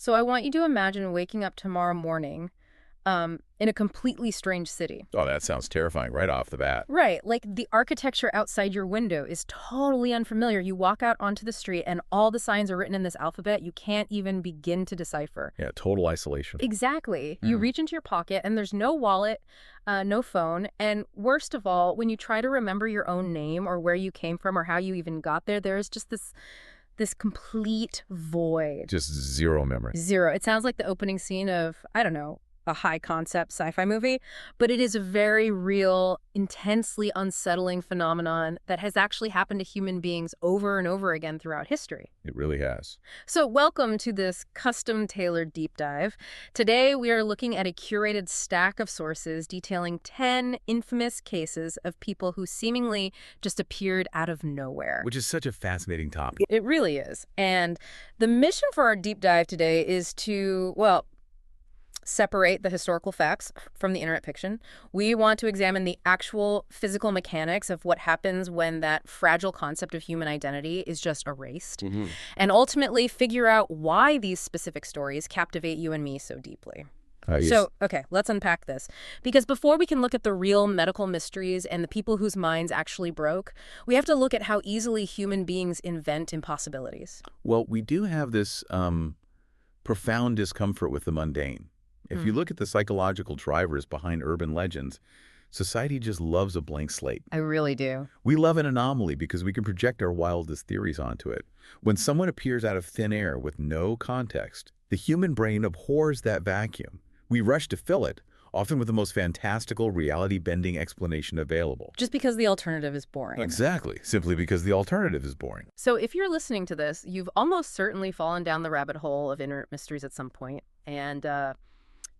So I want you to imagine waking up tomorrow morning in a completely strange city. Oh, that sounds terrifying right off the bat. Right. Like the architecture outside your window is totally unfamiliar. You walk out onto the street and all the signs are written in this alphabet you can't even begin to decipher. Yeah, total isolation. Exactly. You reach into your pocket and there's no wallet, no phone. And worst of all, when you try to remember your own name or where you came from or how you even got there, there's just this complete void. Just zero memory. Zero. It sounds like the opening scene of, I don't know, a high-concept sci-fi movie, but it is a very real, intensely unsettling phenomenon that has actually happened to human beings over and over again throughout history. It really has. So welcome to this custom-tailored deep dive. Today, we are looking at a curated stack of sources detailing 10 infamous cases of people who seemingly just appeared out of nowhere. Which is such a fascinating topic. It really is. And the mission for our deep dive today is to, well, separate the historical facts from the internet fiction. We want to examine the actual physical mechanics of what happens when that fragile concept of human identity is just erased, and ultimately figure out why these specific stories captivate you and me so deeply. Yes. So, okay, let's unpack this. Because before we can look at the real medical mysteries and the people whose minds actually broke, we have to look at how easily human beings invent impossibilities. Well, we do have this profound discomfort with the mundane. If you look at the psychological drivers behind urban legends, society just loves a blank slate. I really do. We love an anomaly because we can project our wildest theories onto it. When someone appears out of thin air with no context, the human brain abhors that vacuum. We rush to fill it, often with the most fantastical, reality-bending explanation available. Just because the alternative is boring. Exactly. Simply because the alternative is boring. So if you're listening to this, you've almost certainly fallen down the rabbit hole of internet mysteries at some point, and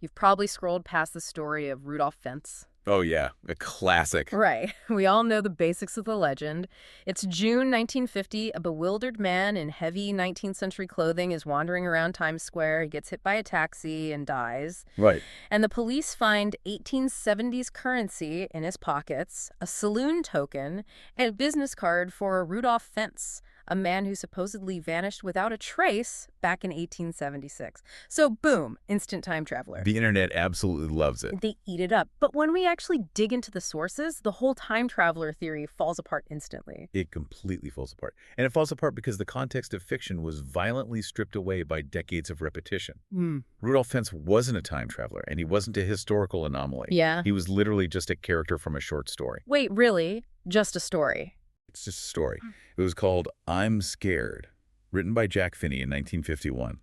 you've probably scrolled past the story of Rudolph Fentz. Oh, yeah. A classic. Right. We all know the basics of the legend. It's June 1950. A bewildered man in heavy 19th century clothing is wandering around Times Square. He gets hit by a taxi and dies. Right. And the police find 1870s currency in his pockets, a saloon token, and a business card for Rudolph Fentz, a man who supposedly vanished without a trace back in 1876. So boom, instant time traveler. The internet absolutely loves it. They eat it up. But when we actually dig into the sources, the whole time traveler theory falls apart instantly. It completely falls apart. And it falls apart because the context of fiction was violently stripped away by decades of repetition. Rudolph Fentz wasn't a time traveler, and he wasn't a historical anomaly. Yeah. He was literally just a character from a short story. Wait, really? Just a story? It's just a story. It was called I'm Scared, written by Jack Finney in 1951.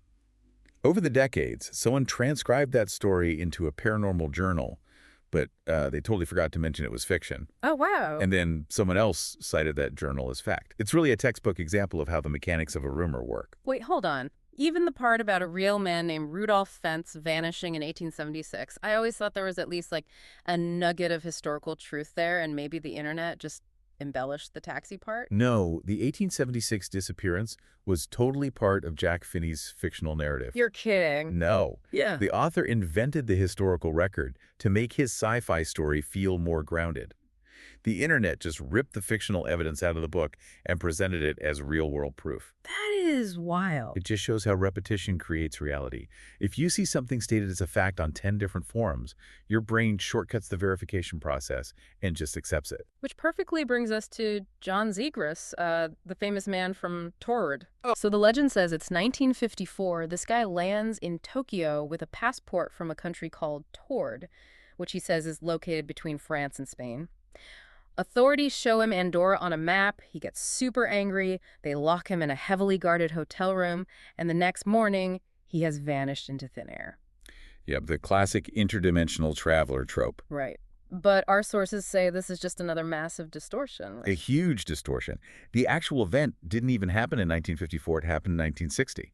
Over the decades, someone transcribed that story into a paranormal journal, but they totally forgot to mention it was fiction. Oh, wow. And then someone else cited that journal as fact. It's really a textbook example of how the mechanics of a rumor work. Wait, hold on. Even the part about a real man named Rudolph Fentz vanishing in 1876, I always thought there was at least like a nugget of historical truth there, and maybe the internet just embellished the taxi part? No, the 1876 disappearance was totally part of Jack Finney's fictional narrative. You're kidding. No. Yeah. The author invented the historical record to make his sci-fi story feel more grounded. The internet just ripped the fictional evidence out of the book and presented it as real-world proof. That is wild. It just shows how repetition creates reality. If you see something stated as a fact on 10 different forums, your brain shortcuts the verification process and just accepts it. Which perfectly brings us to John Zegrusa, the famous man from Tord. So the legend says it's 1954. This guy lands in Tokyo with a passport from a country called Tord, which he says is located between France and Spain. Authorities show him Andorra on a map. He gets super angry. They lock him in a heavily guarded hotel room. And the next morning, he has vanished into thin air. Yep, the classic interdimensional traveler trope. Right. But our sources say this is just another massive distortion. A huge distortion. The actual event didn't even happen in 1954. It happened in 1960.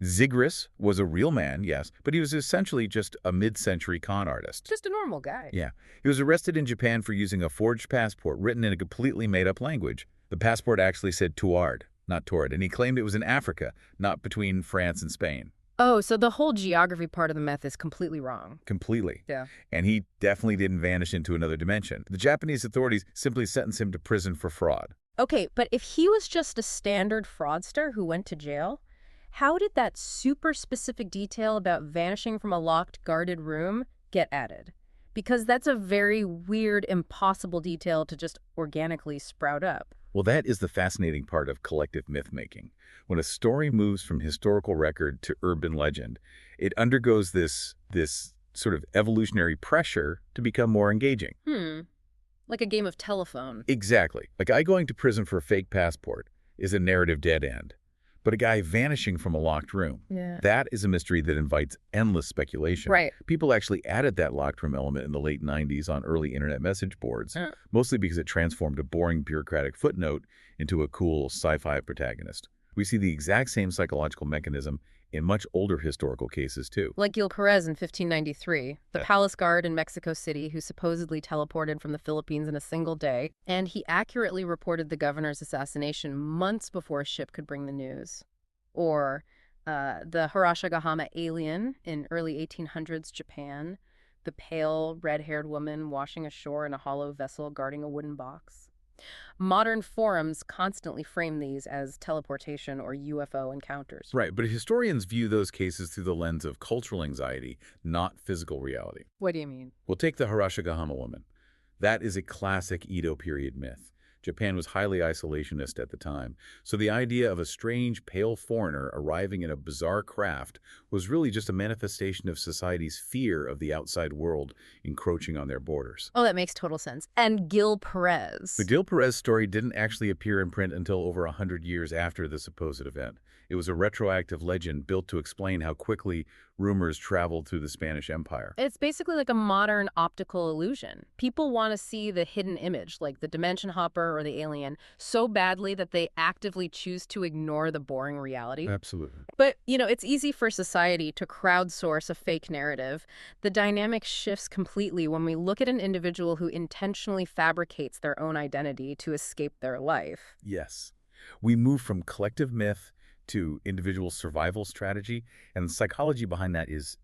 Zegrusa was a real man, yes, but he was essentially just a mid-century con artist. Just a normal guy. Yeah. He was arrested in Japan for using a forged passport written in a completely made-up language. The passport actually said Tuard, not Tord, and he claimed it was in Africa, not between France and Spain. Oh, so the whole geography part of the myth is completely wrong. Completely. Yeah. And he definitely didn't vanish into another dimension. The Japanese authorities simply sentenced him to prison for fraud. Okay, but if he was just a standard fraudster who went to jail, How did that super specific detail about vanishing from a locked, guarded room get added? Because that's a very weird, impossible detail to just organically sprout up. Well, that is the fascinating part of collective myth-making. When a story moves from historical record to urban legend, it undergoes this sort of evolutionary pressure to become more engaging. Like a game of telephone. Exactly. A guy going to prison for a fake passport is a narrative dead end. But a guy vanishing from a locked room, that is a mystery that invites endless speculation. Right. People actually added that locked room element in the late 90s on early internet message boards, mostly because it transformed a boring bureaucratic footnote into a cool sci-fi protagonist. We see the exact same psychological mechanism in much older historical cases, too. Like Gil Perez in 1593, the palace guard in Mexico City who supposedly teleported from the Philippines in a single day, and he accurately reported the governor's assassination months before a ship could bring the news. Or the Hirashigahama alien in early 1800s Japan, the pale, red-haired woman washing ashore in a hollow vessel guarding a wooden box. Modern forums constantly frame these as teleportation or UFO encounters. Right, but historians view those cases through the lens of cultural anxiety, not physical reality. What do you mean? Well, take the Hirashigahama woman. That is a classic Edo period myth. Japan was highly isolationist at the time, so the idea of a strange, pale foreigner arriving in a bizarre craft was really just a manifestation of society's fear of the outside world encroaching on their borders. Oh, that makes total sense. And Gil Perez. The Gil Perez story didn't actually appear in print until over 100 years after the supposed event. It was a retroactive legend built to explain how quickly rumors traveled through the Spanish Empire. It's basically like a modern optical illusion. People want to see the hidden image, like the dimension hopper or the alien, so badly that they actively choose to ignore the boring reality. Absolutely. But, it's easy for society to crowdsource a fake narrative. The dynamic shifts completely when we look at an individual who intentionally fabricates their own identity to escape their life. Yes. We move from collective myth to individual survival strategy, and the psychology behind that is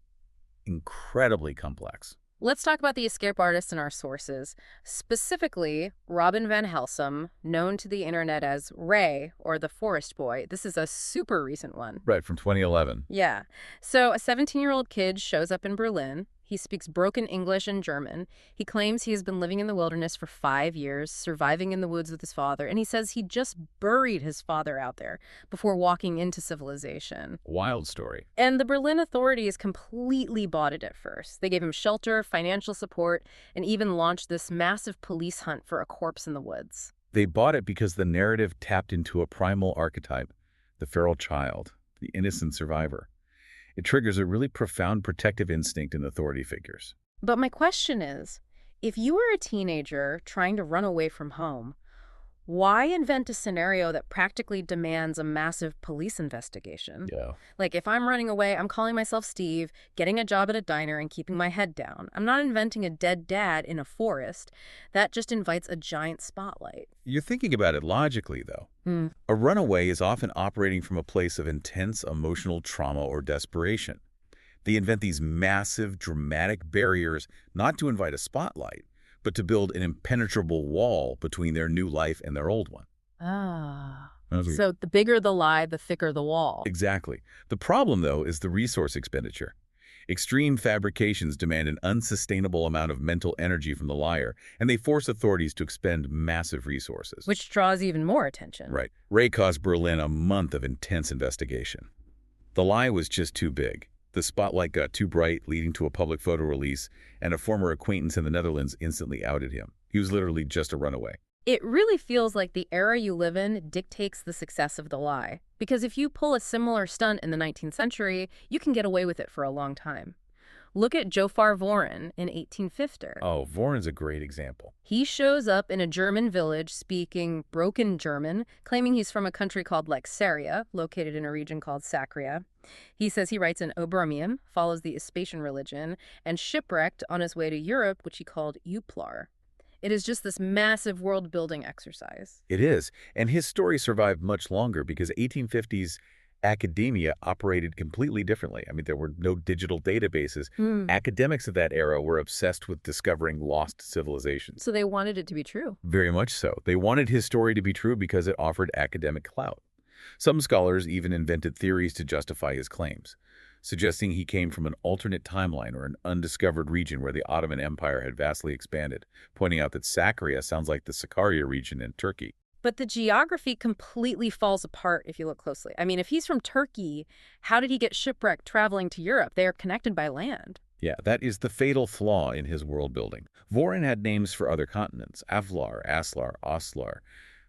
incredibly complex. Let's talk about the escape artists in our sources, specifically Robin Van Helsum, known to the internet as Ray or the Forest Boy. This is a super recent one. Right, from 2011. Yeah. So a 17-year-old kid shows up in Berlin. He speaks broken English and German. He claims he has been living in the wilderness for 5 years, surviving in the woods with his father, and he says he just buried his father out there before walking into civilization. Wild story. And the Berlin authorities completely bought it at first. They gave him shelter, financial support, and even launched this massive police hunt for a corpse in the woods. They bought it because the narrative tapped into a primal archetype, the feral child, the innocent survivor. It triggers a really profound protective instinct in authority figures. But my question is, if you were a teenager trying to run away from home, why invent a scenario that practically demands a massive police investigation? Yeah. Like, if I'm running away, I'm calling myself Steve, getting a job at a diner, and keeping my head down. I'm not inventing a dead dad in a forest. That just invites a giant spotlight. You're thinking about it logically, though. A runaway is often operating from a place of intense emotional trauma or desperation. They invent these massive, dramatic barriers not to invite a spotlight, but to build an impenetrable wall between their new life and their old one. So the bigger the lie, the thicker the wall. Exactly. The problem, though, is the resource expenditure. Extreme fabrications demand an unsustainable amount of mental energy from the liar, and they force authorities to expend massive resources. Which draws even more attention. Right. Ray cost Berlin a month of intense investigation. The lie was just too big. The spotlight got too bright, leading to a public photo release, and a former acquaintance in the Netherlands instantly outed him. He was literally just a runaway. It really feels like the era you live in dictates the success of the lie. Because if you pull a similar stunt in the 19th century, you can get away with it for a long time. Look at Yofara Ворина in 1850. Oh, Ворina's a great example. He shows up in a German village speaking broken German, claiming he's from a country called Lexaria, located in a region called Sacria. He says he writes in Obermium, follows the Aspasian religion, and shipwrecked on his way to Europe, which he called Uplar. It is just this massive world-building exercise. It is, and his story survived much longer because 1850s academia operated completely differently. I mean, there were no digital databases. Academics of that era were obsessed with discovering lost civilizations. So they wanted it to be true. Very much so. They wanted his story to be true because it offered academic clout. Some scholars even invented theories to justify his claims, suggesting he came from an alternate timeline or an undiscovered region where the Ottoman Empire had vastly expanded, pointing out that Sakarya sounds like the Sakarya region in Turkey. But the geography completely falls apart if you look closely. I mean, if he's from Turkey, how did he get shipwrecked traveling to Europe? They are connected by land. Yeah, that is the fatal flaw in his world building. Vorin had names for other continents, Avlar, Aslar, Oslar,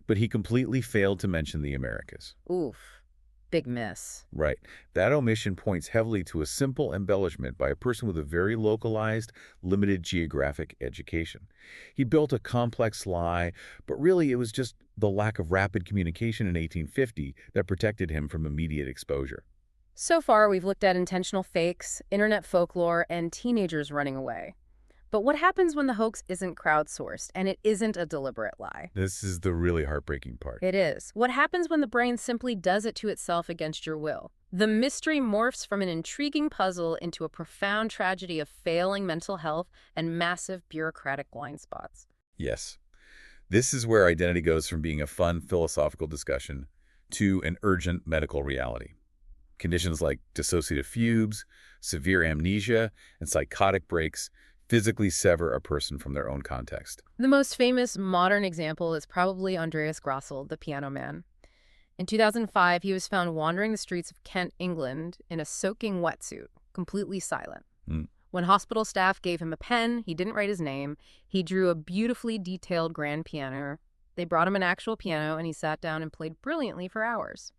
but he completely failed to mention the Americas. Oof. Big miss. Right. That omission points heavily to a simple embellishment by a person with a very localized, limited geographic education. He built a complex lie, but really it was just the lack of rapid communication in 1850 that protected him from immediate exposure. So far, we've looked at intentional fakes, internet folklore, and teenagers running away. But what happens when the hoax isn't crowdsourced and it isn't a deliberate lie? This is the really heartbreaking part. It is. What happens when the brain simply does it to itself against your will? The mystery morphs from an intriguing puzzle into a profound tragedy of failing mental health and massive bureaucratic blind spots. Yes. This is where identity goes from being a fun philosophical discussion to an urgent medical reality. Conditions like dissociative fugues, severe amnesia, and psychotic breaks physically sever a person from their own context. The most famous modern example is probably Andreas Gрассля, the piano man. In 2005, he was found wandering the streets of Kent, England, in a soaking wetsuit, completely silent. When hospital staff gave him a pen, he didn't write his name. He drew a beautifully detailed grand piano. They brought him an actual piano, and he sat down and played brilliantly for hours.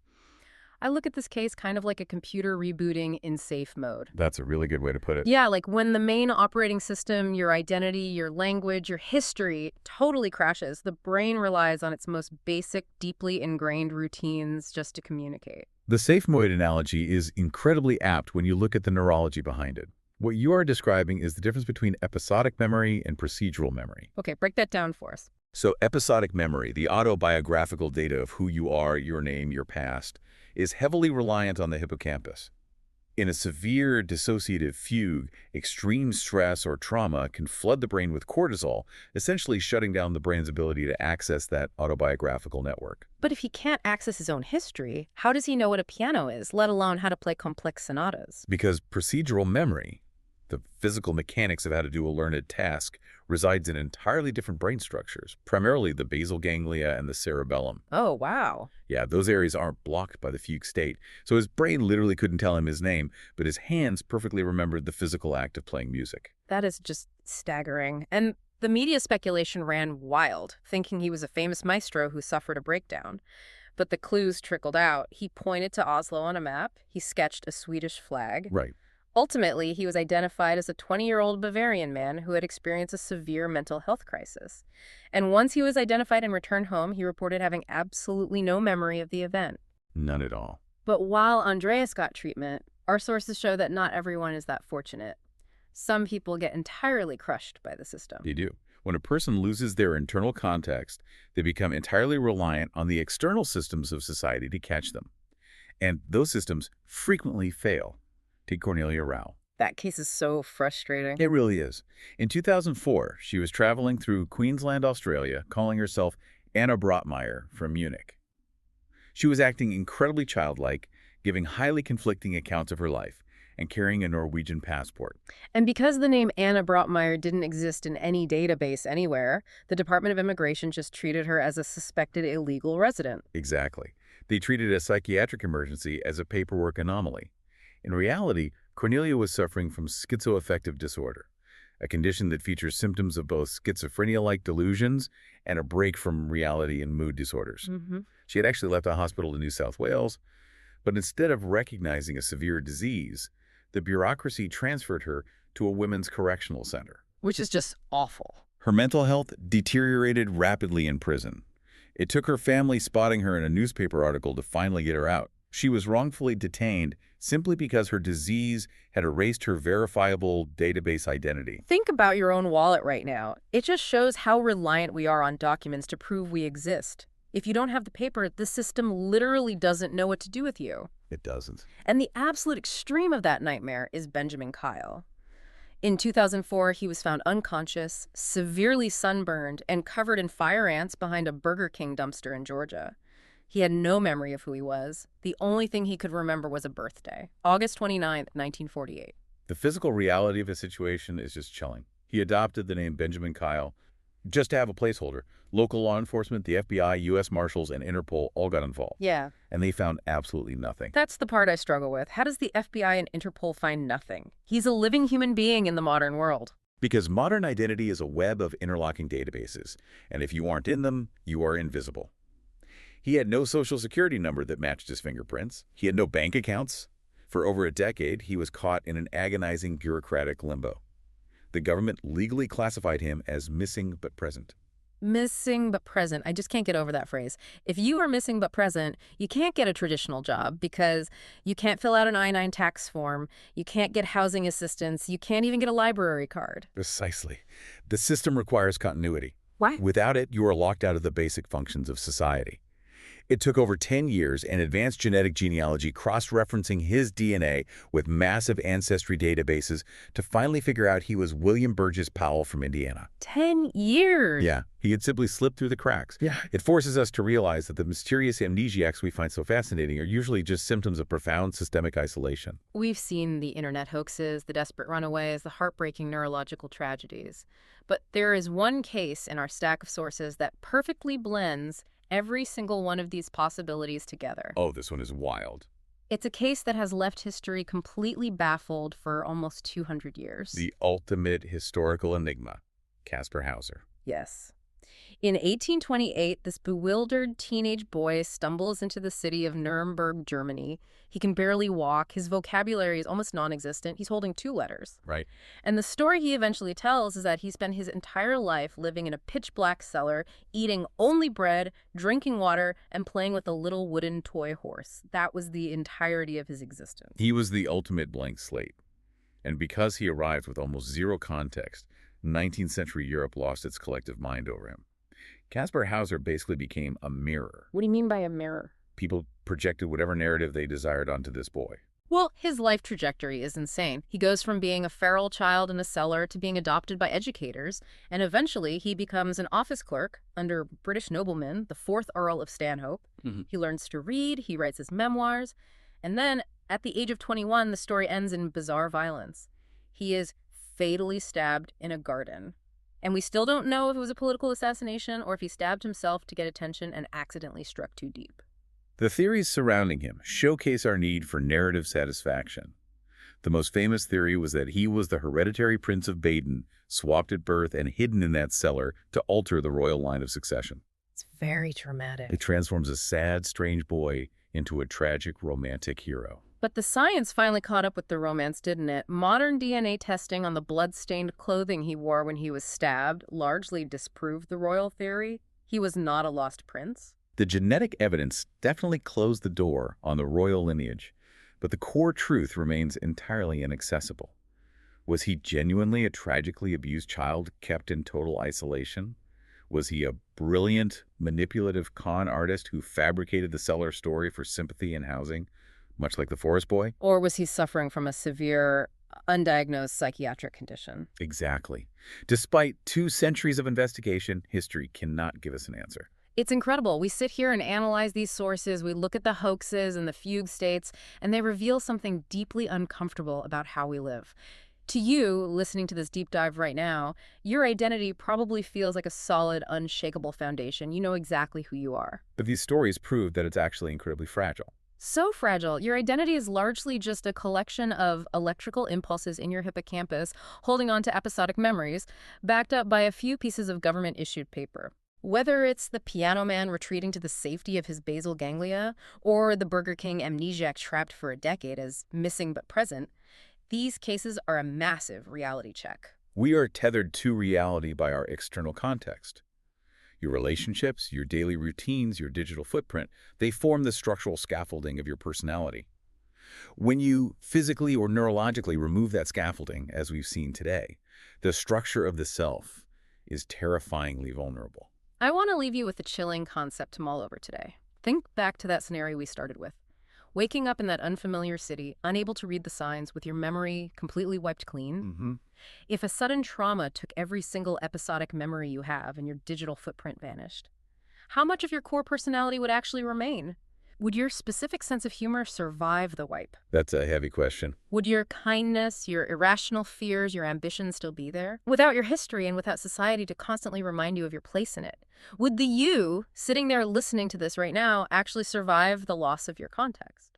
I look at this case kind of like a computer rebooting in safe mode. That's a really good way to put it. Yeah, like when the main operating system, your identity, your language, your history totally crashes, the brain relies on its most basic, deeply ingrained routines just to communicate. The safe mode analogy is incredibly apt when you look at the neurology behind it. What you are describing is the difference between episodic memory and procedural memory. Okay, break that down for us. So episodic memory, the autobiographical data of who you are, your name, your past, is heavily reliant on the hippocampus. In a severe dissociative fugue, extreme stress or trauma can flood the brain with cortisol, essentially shutting down the brain's ability to access that autobiographical network. But if he can't access his own history, how does he know what a piano is, let alone how to play complex sonatas? Because procedural memory, the physical mechanics of how to do a learned task, resides in entirely different brain structures, primarily the basal ganglia and the cerebellum. Oh, wow. Yeah, those areas aren't blocked by the fugue state, so his brain literally couldn't tell him his name, but his hands perfectly remembered the physical act of playing music. That is just staggering. And the media speculation ran wild, thinking he was a famous maestro who suffered a breakdown. But the clues trickled out. He pointed to Oslo on a map. He sketched a Swedish flag. Right. Ultimately, he was identified as a 20-year-old Bavarian man who had experienced a severe mental health crisis. And once he was identified and returned home, he reported having absolutely no memory of the event. None at all. But while Andreas got treatment, our sources show that not everyone is that fortunate. Some people get entirely crushed by the system. They do. When a person loses their internal context, they become entirely reliant on the external systems of society to catch them. And those systems frequently fail. Take Cornelia Rau. That case is so frustrating. It really is. In 2004, she was traveling through Queensland, Australia, calling herself Anna Brotmeyer from Munich. She was acting incredibly childlike, giving highly conflicting accounts of her life, and carrying a Norwegian passport. And because the name Anna Brotmeyer didn't exist in any database anywhere, the Department of Immigration just treated her as a suspected illegal resident. Exactly. They treated a psychiatric emergency as a paperwork anomaly. In reality, Cornelia was suffering from schizoaffective disorder, a condition that features symptoms of both schizophrenia-like delusions and a break from reality and mood disorders. She had actually left a hospital in New South Wales, but instead of recognizing a severe disease, the bureaucracy transferred her to a women's correctional center. Which is just awful. Her mental health deteriorated rapidly in prison. It took her family spotting her in a newspaper article to finally get her out. She was wrongfully detained simply because her disease had erased her verifiable database identity. Think about your own wallet right now. It just shows how reliant we are on documents to prove we exist. If you don't have the paper, the system literally doesn't know what to do with you. It doesn't. And the absolute extreme of that nightmare is Benjamin Kyle. In 2004, he was found unconscious, severely sunburned, and covered in fire ants behind a Burger King dumpster in Georgia. He had no memory of who he was. The only thing he could remember was a birthday, August 29th, 1948. The physical reality of his situation is just chilling. He adopted the name Benjamin Kyle just to have a placeholder. Local law enforcement, the FBI, U.S. Marshals, and Interpol all got involved. Yeah. And they found absolutely nothing. That's the part I struggle with. How does the FBI and Interpol find nothing? He's a living human being in the modern world. Because modern identity is a web of interlocking databases, and if you aren't in them, you are invisible. He had no social security number that matched his fingerprints. He had no bank accounts. For over a decade, he was caught in an agonizing bureaucratic limbo. The government legally classified him as missing but present. Missing but present. I just can't get over that phrase. If you are missing but present, you can't get a traditional job because you can't fill out an I-9 tax form, you can't get housing assistance, you can't even get a library card. Precisely. The system requires continuity. Why? Without it, you are locked out of the basic functions of society. It took over 10 years and advanced genetic genealogy cross-referencing his DNA with massive ancestry databases to finally figure out he was William Burgess Powell from Indiana. 10 years? Yeah, he had simply slipped through the cracks. Yeah. It forces us to realize that the mysterious amnesiacs we find so fascinating are usually just symptoms of profound systemic isolation. We've seen the internet hoaxes, the desperate runaways, the heartbreaking neurological tragedies. But there is one case in our stack of sources that perfectly blends every single one of these possibilities together. Oh, this one is wild. It's a case that has left history completely baffled for almost 200 years. The ultimate historical enigma, Kacper Hauser. Yes. In 1828, this bewildered teenage boy stumbles into the city of Nuremberg, Germany. He can barely walk. His vocabulary is almost non-existent. He's holding 2 letters. Right. And the story he eventually tells is that he spent his entire life living in a pitch-black cellar, eating only bread, drinking water, and playing with a little wooden toy horse. That was the entirety of his existence. He was the ultimate blank slate. And because he arrived with almost zero context, 19th century Europe lost its collective mind over him. Kacper Hauser basically became a mirror. What do you mean by a mirror? People projected whatever narrative they desired onto this boy. Well, his life trajectory is insane. He goes from being a feral child in a cellar to being adopted by educators, and eventually he becomes an office clerk under British nobleman, the 4th Earl of Stanhope. He learns to read, he writes his memoirs, and then at the age of 21, the story ends in bizarre violence. He is fatally stabbed in a garden. And we still don't know if it was a political assassination or if he stabbed himself to get attention and accidentally struck too deep. The theories surrounding him showcase our need for narrative satisfaction. The most famous theory was that he was the hereditary Prince of Baden, swapped at birth and hidden in that cellar to alter the royal line of succession. It's very dramatic. It transforms a sad, strange boy into a tragic, romantic hero. But the science finally caught up with the romance, didn't it? Modern DNA testing on the blood-stained clothing he wore when he was stabbed largely disproved the royal theory. He was not a lost prince. The genetic evidence definitely closed the door on the royal lineage, but the core truth remains entirely inaccessible. Was he genuinely a tragically abused child kept in total isolation? Was he a brilliant, manipulative con artist who fabricated the cellar story for sympathy and housing, much like the Forest Boy? Or was he suffering from a severe, undiagnosed psychiatric condition? Exactly. Despite 2 centuries of investigation, history cannot give us an answer. It's incredible. We sit here and analyze these sources, we look at the hoaxes and the fugue states, and they reveal something deeply uncomfortable about how we live. To you, listening to this deep dive right now, your identity probably feels like a solid, unshakable foundation. You know exactly who you are. But these stories prove that it's actually incredibly fragile. So fragile. Your identity is largely just a collection of electrical impulses in your hippocampus, holding on to episodic memories, backed up by a few pieces of government-issued paper. Whether it's the piano man retreating to the safety of his basal ganglia, or the Burger King amnesiac trapped for a decade as missing but present, these cases are a massive reality check. We are tethered to reality by our external context. Your relationships, your daily routines, your digital footprint, they form the structural scaffolding of your personality. When you physically or neurologically remove that scaffolding, as we've seen today, the structure of the self is terrifyingly vulnerable. I want to leave you with a chilling concept to mull over today. Think back to that scenario we started with. Waking up in that unfamiliar city, unable to read the signs, with your memory completely wiped clean. If a sudden trauma took every single episodic memory you have and your digital footprint vanished, How much of your core personality would actually remain? Would your specific sense of humor survive the wipe? That's a heavy question. Would your kindness, your irrational fears, your ambitions still be there? Without your history and without society to constantly remind you of your place in it, would the you sitting there listening to this right now actually survive the loss of your context?